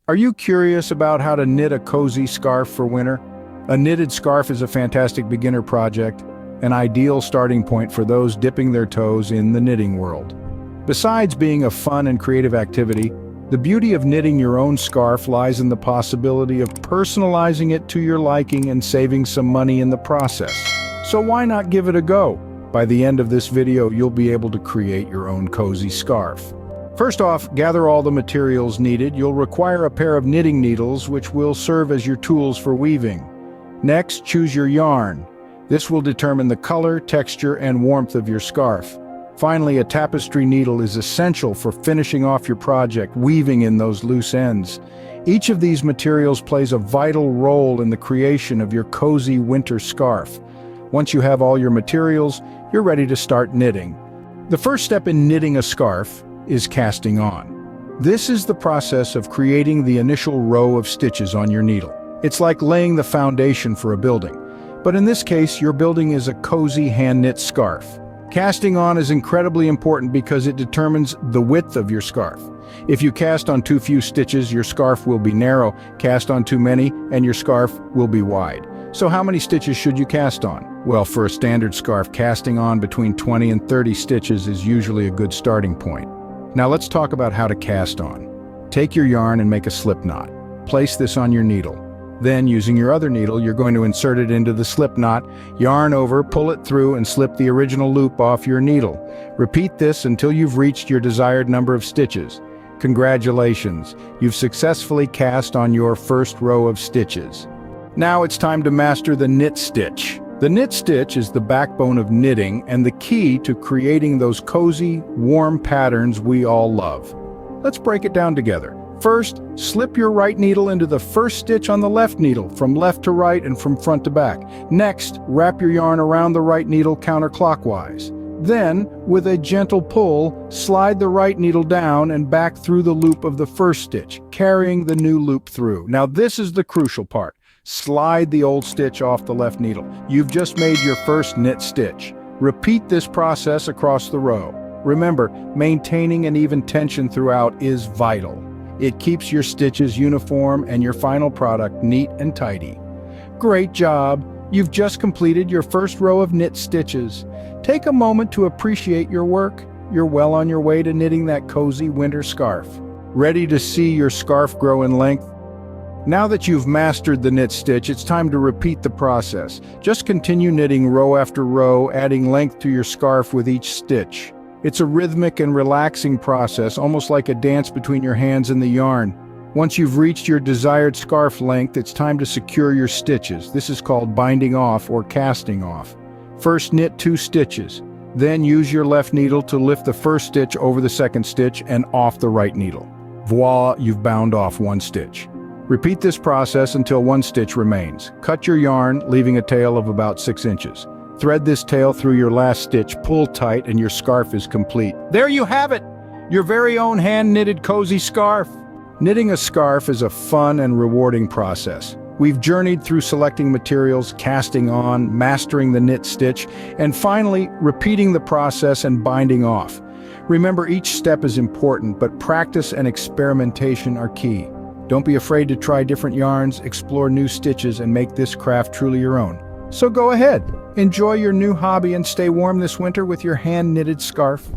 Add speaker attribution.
Speaker 1: Are you curious about how to knit a cozy scarf for winter? A knitted scarf is a fantastic beginner project, an ideal starting point for those dipping their toes in the knitting world. Besides being a fun and creative activity, the beauty of knitting your own scarf lies in the possibility of personalizing it to your liking and saving some money in the process. So why not give it a go? By the end of this video, you'll be able to create your own cozy scarf. First off, gather all the materials needed. You'll require a pair of knitting needles, which will serve as your tools for weaving. Next, choose your yarn. This will determine the color, texture, and warmth of your scarf. Finally, a tapestry needle is essential for finishing off your project, weaving in those loose ends. Each of these materials plays a vital role in the creation of your cozy winter scarf. Once you have all your materials, you're ready to start knitting. The first step in knitting a scarf is casting on. This is the process of creating the initial row of stitches on your needle. It's like laying the foundation for a building. But in this case, your building is a cozy hand-knit scarf. Casting on is incredibly important because it determines the width of your scarf. If you cast on too few stitches, your scarf will be narrow. Cast on too many, and your scarf will be wide. So how many stitches should you cast on? Well, for a standard scarf, casting on between 20 and 30 stitches is usually a good starting point. Now let's talk about how to cast on. Take your yarn and make a slip knot. Place this on your needle. Then, using your other needle, you're going to insert it into the slip knot, yarn over, pull it through, and slip the original loop off your needle. Repeat this until you've reached your desired number of stitches. Congratulations, you've successfully cast on your first row of stitches. Now it's time to master the knit stitch. The knit stitch is the backbone of knitting and the key to creating those cozy, warm patterns we all love. Let's break it down together. First, slip your right needle into the first stitch on the left needle, from left to right and from front to back. Next, wrap your yarn around the right needle counterclockwise. Then, with a gentle pull, slide the right needle down and back through the loop of the first stitch, carrying the new loop through. Now this is the crucial part. Slide the old stitch off the left needle. You've just made your first knit stitch. Repeat this process across the row. Remember, maintaining an even tension throughout is vital. It keeps your stitches uniform and your final product neat and tidy. Great job! You've just completed your first row of knit stitches. Take a moment to appreciate your work. You're well on your way to knitting that cozy winter scarf. Ready to see your scarf grow in length? Now that you've mastered the knit stitch, it's time to repeat the process. Just continue knitting row after row, adding length to your scarf with each stitch. It's a rhythmic and relaxing process, almost like a dance between your hands and the yarn. Once you've reached your desired scarf length, it's time to secure your stitches. This is called binding off or casting off. First, knit 2 stitches. Then use your left needle to lift the first stitch over the second stitch and off the right needle. Voila, you've bound off 1 stitch. Repeat this process until 1 stitch remains. Cut your yarn, leaving a tail of about 6 inches. Thread this tail through your last stitch, pull tight, and your scarf is complete. There you have it! Your very own hand-knitted cozy scarf! Knitting a scarf is a fun and rewarding process. We've journeyed through selecting materials, casting on, mastering the knit stitch, and finally, repeating the process and binding off. Remember, each step is important, but practice and experimentation are key. Don't be afraid to try different yarns, explore new stitches, and make this craft truly your own. So go ahead, enjoy your new hobby and stay warm this winter with your hand-knitted scarf.